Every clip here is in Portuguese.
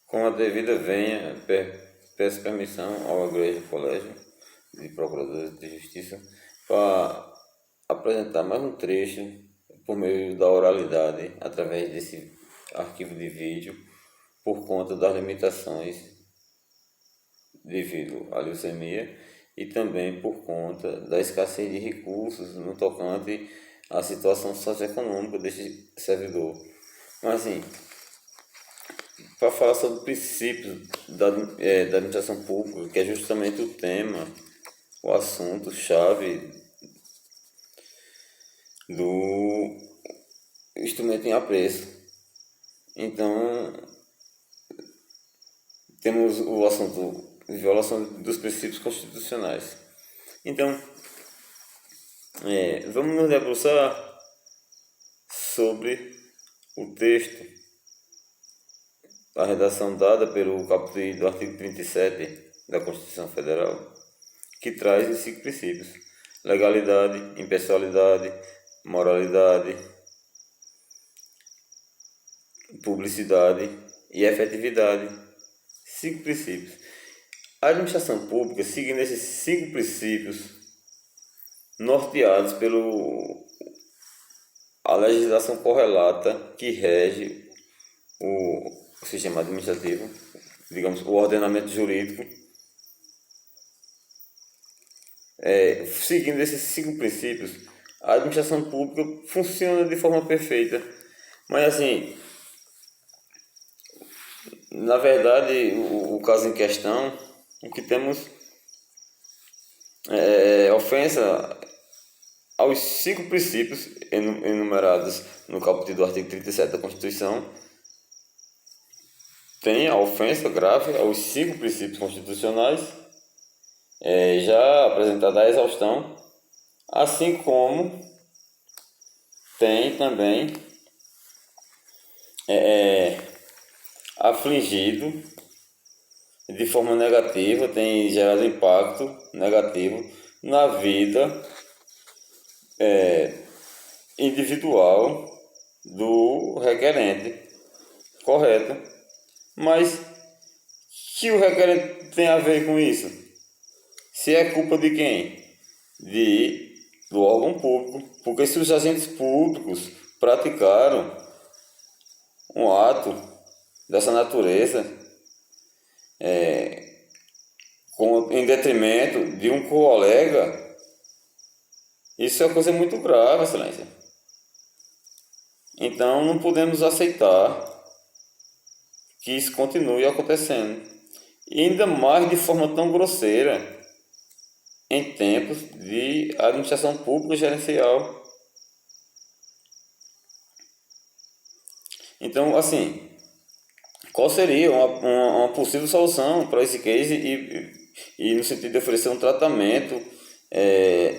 Com a devida venha, peço permissão ao Igreja Colégio de Procuradores de Justiça para apresentar mais um trecho por meio da oralidade, através desse arquivo de vídeo, por conta das limitações devido à leucemia e também por conta da escassez de recursos no tocante à situação socioeconômica deste servidor. Mas assim, para falar sobre princípios da administração pública, que é justamente o tema, o assunto-chave do instrumento em apreço. Então, temos o assunto de violação dos princípios constitucionais. Então, vamos nos debruçar sobre o texto, a redação dada pelo caput do artigo 37 da Constituição Federal, que traz os 5 princípios: legalidade, impessoalidade, moralidade, publicidade e efetividade. 5 princípios. A administração pública, seguindo esses 5 princípios, norteados a legislação correlata que rege o sistema administrativo, digamos, o ordenamento jurídico, seguindo esses 5 princípios, a administração pública funciona de forma perfeita. Mas assim, na verdade, o caso em questão, o que temos é ofensa aos 5 princípios enumerados no caput do artigo 37 da Constituição. Tem a ofensa grave aos 5 princípios constitucionais, já apresentada a exaustão, assim como tem também afligido de forma negativa, tem gerado impacto negativo na vida individual do requerente, correto? Mas que o requerente tem a ver com isso? Se é culpa de quem? Do órgão público. Porque se os agentes públicos praticaram um ato dessa natureza em detrimento de um colega, isso é uma coisa muito grave, excelência. Então não podemos aceitar que isso continue acontecendo, e ainda mais de forma tão grosseira em tempos de administração pública gerencial. Então, assim, qual seria uma possível solução para esse case e no sentido de oferecer um tratamento,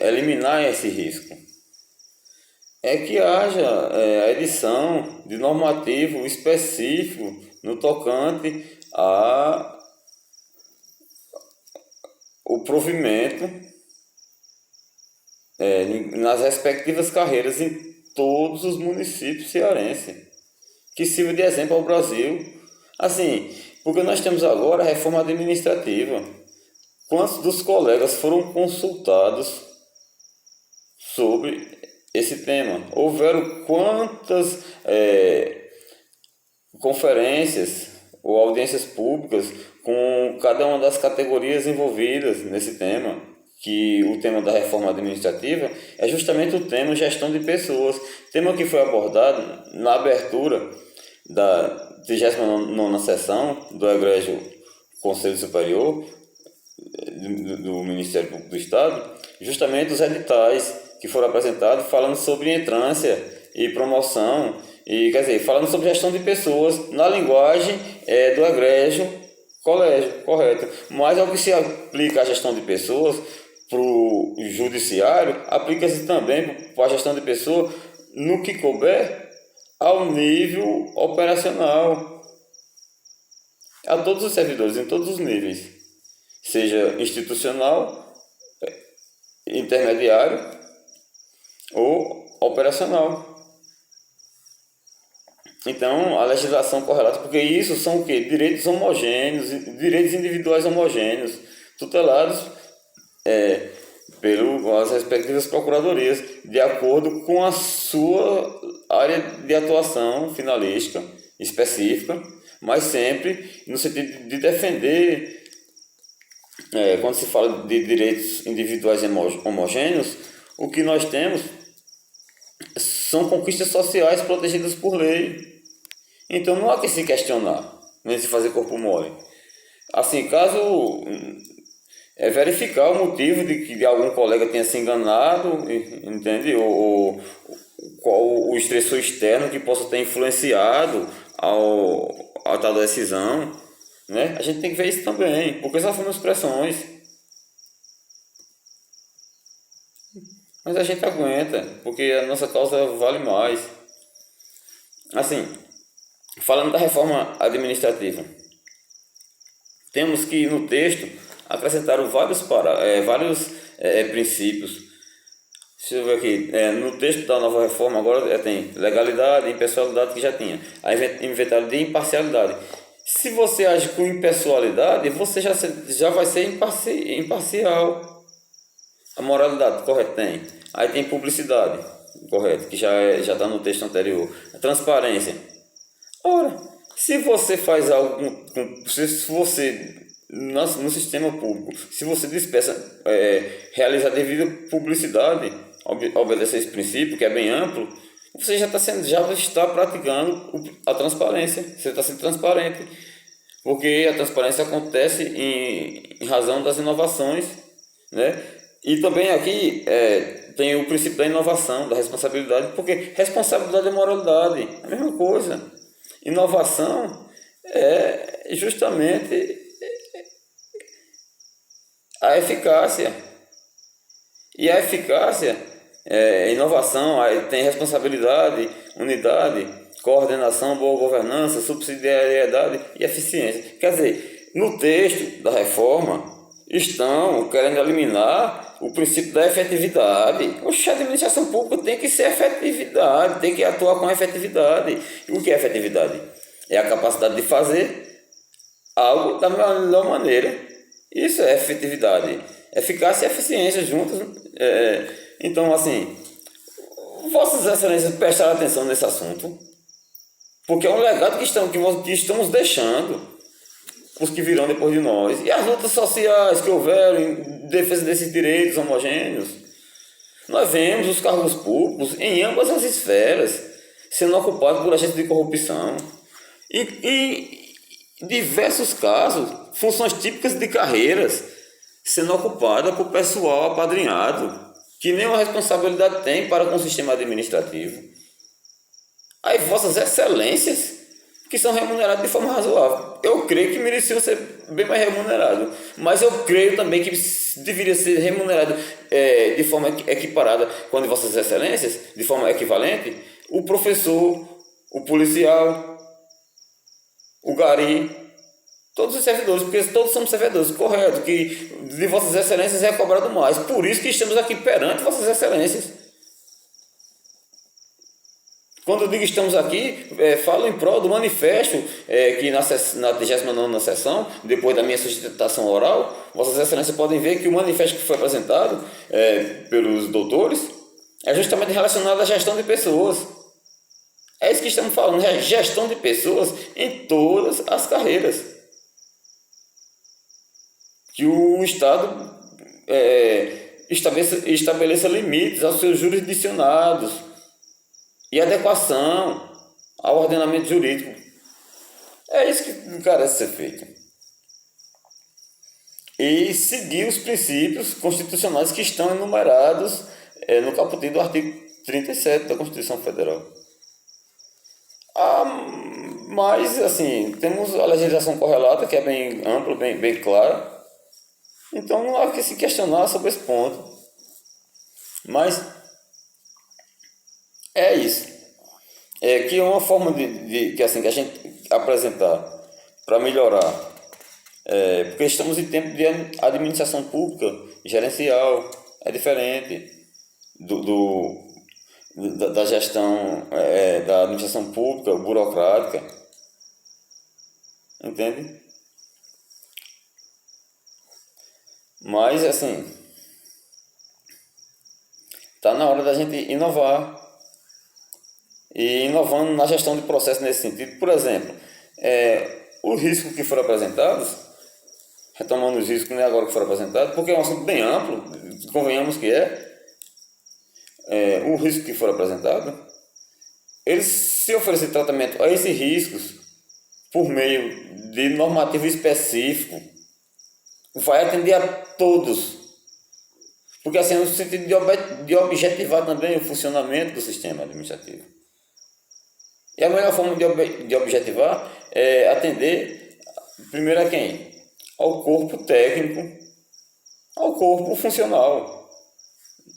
eliminar esse risco? É que haja a edição de normativo específico no tocante o provimento nas respectivas carreiras em todos os municípios cearenses, que sirva de exemplo ao Brasil. Assim, porque nós temos agora a reforma administrativa. Quantos dos colegas foram consultados sobre esse tema? Houveram quantas conferências ou audiências públicas com cada uma das categorias envolvidas nesse tema? Que o tema da reforma administrativa é justamente o tema gestão de pessoas, tema que foi abordado na abertura da 39ª sessão do Egrégio Conselho Superior do Ministério Público do Estado, justamente os editais que foram apresentados falando sobre entrância e promoção, e quer dizer, falando sobre gestão de pessoas na linguagem do Egrégio Colégio, correto. Mas ao que se aplica a gestão de pessoas para o judiciário, aplica-se também para a gestão de pessoas no que couber ao nível operacional, a todos os servidores, em todos os níveis, seja institucional, intermediário ou operacional. Então, a legislação correlata, porque isso são o quê? Direitos homogêneos, direitos individuais homogêneos, tutelados pelas respectivas procuradorias, de acordo com a sua área de atuação finalística específica, mas sempre no sentido de defender, quando se fala de direitos individuais homogêneos, o que nós temos são conquistas sociais protegidas por lei. Então não há que se questionar, nem se fazer corpo mole. Assim, caso verificar o motivo de que algum colega tenha se enganado, entende? Ou qual o estressor externo que possa ter influenciado a tal decisão, né? A gente tem que ver isso também, porque só foram expressões. Mas a gente aguenta, porque a nossa causa vale mais. Assim, falando da reforma administrativa, temos que no texto acrescentar vários princípios. Deixa eu ver aqui, no texto da nova reforma agora tem legalidade, impessoalidade, que já tinha. Aí inventaram de imparcialidade. Se você age com impessoalidade, você já vai ser imparcial. A moralidade, correto, tem. Aí tem publicidade, correto, que já está no texto anterior. A transparência. Ora, se você faz algo, se você no sistema público, se você dispensa, realizar devida publicidade, obedecer esse princípio, que é bem amplo, você já está praticando a transparência, você está sendo transparente, porque a transparência acontece em razão das inovações, né? E também aqui tem o princípio da inovação, da responsabilidade, porque responsabilidade é moralidade, é a mesma coisa. Inovação é justamente a eficácia. E a eficácia, inovação, tem responsabilidade, unidade, coordenação, boa governança, subsidiariedade e eficiência. Quer dizer, no texto da reforma, estão querendo eliminar o princípio da efetividade. A administração pública tem que ser efetividade, tem que atuar com efetividade. E o que é efetividade? É a capacidade de fazer algo da melhor maneira. Isso é efetividade. Eficácia e eficiência juntas. Então, assim, Vossas Excelências prestaram atenção nesse assunto, porque é um legado que estamos deixando os que virão depois de nós. E as lutas sociais que houveram em defesa desses direitos homogêneos. Nós vemos os cargos públicos em ambas as esferas sendo ocupados por agentes de corrupção. E em diversos casos, funções típicas de carreiras sendo ocupadas por pessoal apadrinhado, que nenhuma responsabilidade tem para com o sistema administrativo. Aí Vossas Excelências, que são remunerados de forma razoável. Eu creio que mereciam ser bem mais remunerados, mas eu creio também que deveria ser remunerado de forma equiparada com Vossas Excelências, de forma equivalente, o professor, o policial, o gari, todos os servidores, porque todos somos servidores, correto, que de Vossas Excelências é cobrado mais. Por isso que estamos aqui perante Vossas Excelências. Quando eu digo estamos aqui, falo em prol do manifesto que na 39ª sessão, depois da minha sustentação oral, Vossas Excelências podem ver que o manifesto que foi apresentado pelos doutores é justamente relacionado à gestão de pessoas. É isso que estamos falando, gestão de pessoas em todas as carreiras. Que o Estado estabeleça limites aos seus jurisdicionados e adequação ao ordenamento jurídico. É isso que carece ser feito. E seguir os princípios constitucionais que estão enumerados no caput do artigo 37 da Constituição Federal. Mas, assim, temos a legislação correlata, que é bem ampla, bem clara. Então não há que se questionar sobre esse ponto. Mas é isso. Que é uma forma que a gente apresentar para melhorar. Porque estamos em tempo de administração pública gerencial. É diferente da gestão, da administração pública, burocrática, entende? Mas, assim, está na hora da gente inovar. E inovando na gestão de processos nesse sentido. Por exemplo, os riscos que foram apresentados, retomando os riscos, né, agora que foram apresentados, porque é um assunto bem amplo, convenhamos que o risco que for apresentado, eles se oferecer tratamento a esses riscos por meio de normativo específico, vai atender a todos. Porque assim, no sentido de objetivar também o funcionamento do sistema administrativo. E a melhor forma de objetivar é atender, primeiro a quem? Ao corpo técnico, ao corpo funcional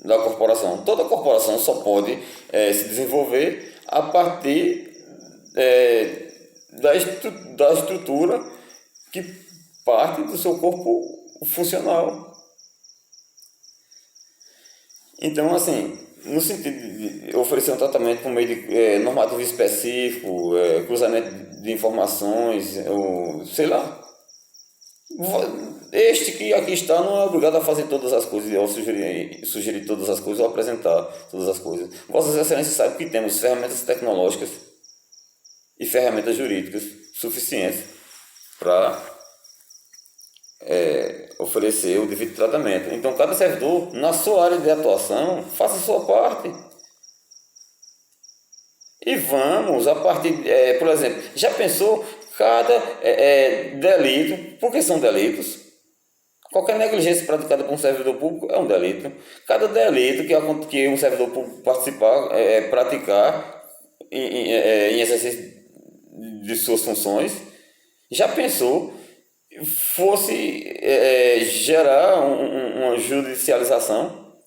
da corporação. Toda corporação só pode se desenvolver a partir da estrutura que parte do seu corpo funcional. Então, assim, no sentido de oferecer um tratamento por meio de normativo específico, cruzamento de informações, ou sei lá, este que aqui está não é obrigado a fazer todas as coisas, ou sugerir todas as coisas, ou apresentar todas as coisas. Vossas Excelências sabem que temos ferramentas tecnológicas e ferramentas jurídicas suficientes para oferecer o devido tratamento. Então, cada servidor, na sua área de atuação, faça a sua parte. E vamos, a partir, por exemplo, já pensou cada delito, porque são delitos? Qualquer negligência praticada por um servidor público é um delito. Cada delito que um servidor público praticar em exercício de suas funções, já pensou fosse gerar uma judicialização?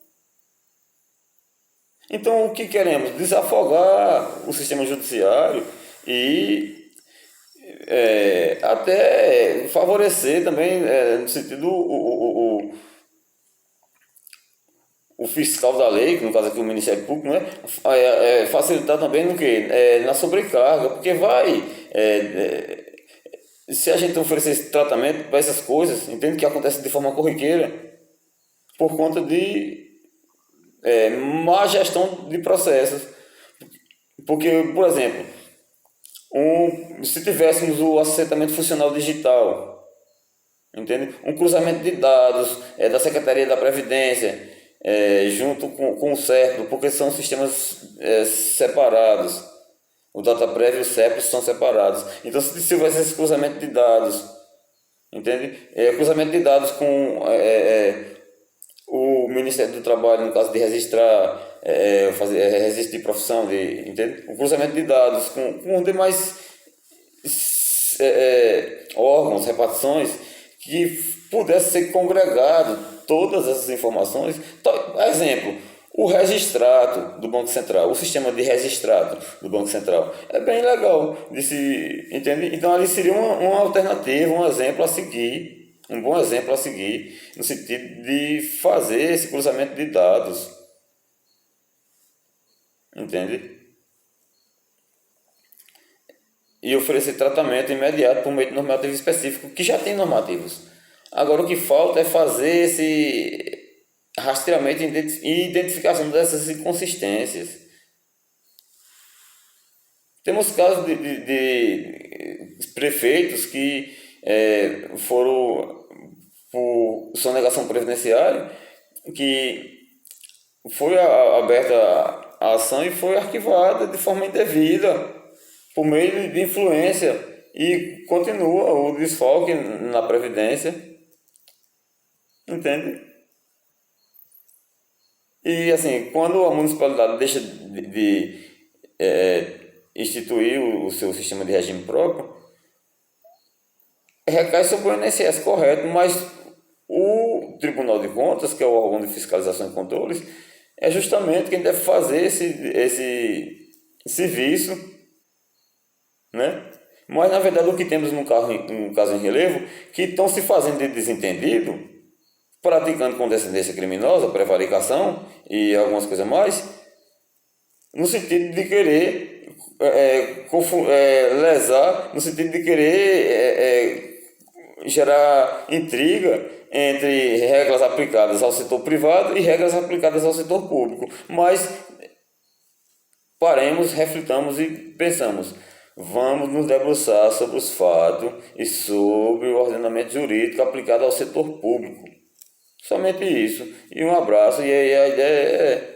Então, o que queremos? Desafogar o sistema judiciário e até favorecer também, no sentido, o fiscal da lei, que no caso aqui o Ministério Público, né? Facilitar também no quê? Na sobrecarga, porque se a gente oferecer esse tratamento para essas coisas, entende que acontece de forma corriqueira, por conta de má gestão de processos. Porque, por exemplo, se tivéssemos o assentamento funcional digital, entende? Um cruzamento de dados da Secretaria da Previdência, junto com o CERP, porque são sistemas separados. O DataPrev e o CEP são separados. Então, se houvesse esse cruzamento de dados, entende? Cruzamento de dados com o Ministério do Trabalho, no caso de registrar, fazer registro de profissão, entende? O cruzamento de dados com demais órgãos, repartições, que pudesse ser congregado todas essas informações. Então, exemplo, o registrato do Banco Central, o sistema de registrato do Banco Central, é bem legal de se entender. Então, ali seria uma alternativa, um exemplo a seguir, um bom exemplo a seguir, no sentido de fazer esse cruzamento de dados. Entende? E oferecer tratamento imediato por meio de normativo específico, que já tem normativos. Agora, o que falta é fazer esse rastreamento e identificação dessas inconsistências. Temos casos de prefeitos que foram por sonegação previdenciária, que foi aberta a ação e foi arquivada de forma indevida, por meio de influência, e continua o desfalque na Previdência. Entende? E assim, quando a municipalidade deixa de instituir o seu sistema de regime próprio, recai sobre o INSS, correto, mas o Tribunal de Contas, que é o órgão de fiscalização e controles, é justamente quem deve fazer esse serviço, né? Mas na verdade o que temos no caso em relevo, que estão se fazendo de desentendido, praticando condescendência criminosa, prevaricação e algumas coisas mais, no sentido de querer lesar, no sentido de querer gerar intriga entre regras aplicadas ao setor privado e regras aplicadas ao setor público. Mas paremos, reflitamos e pensamos. Vamos nos debruçar sobre os fatos e sobre o ordenamento jurídico aplicado ao setor público. Somente isso. E um abraço. E aí a ideia é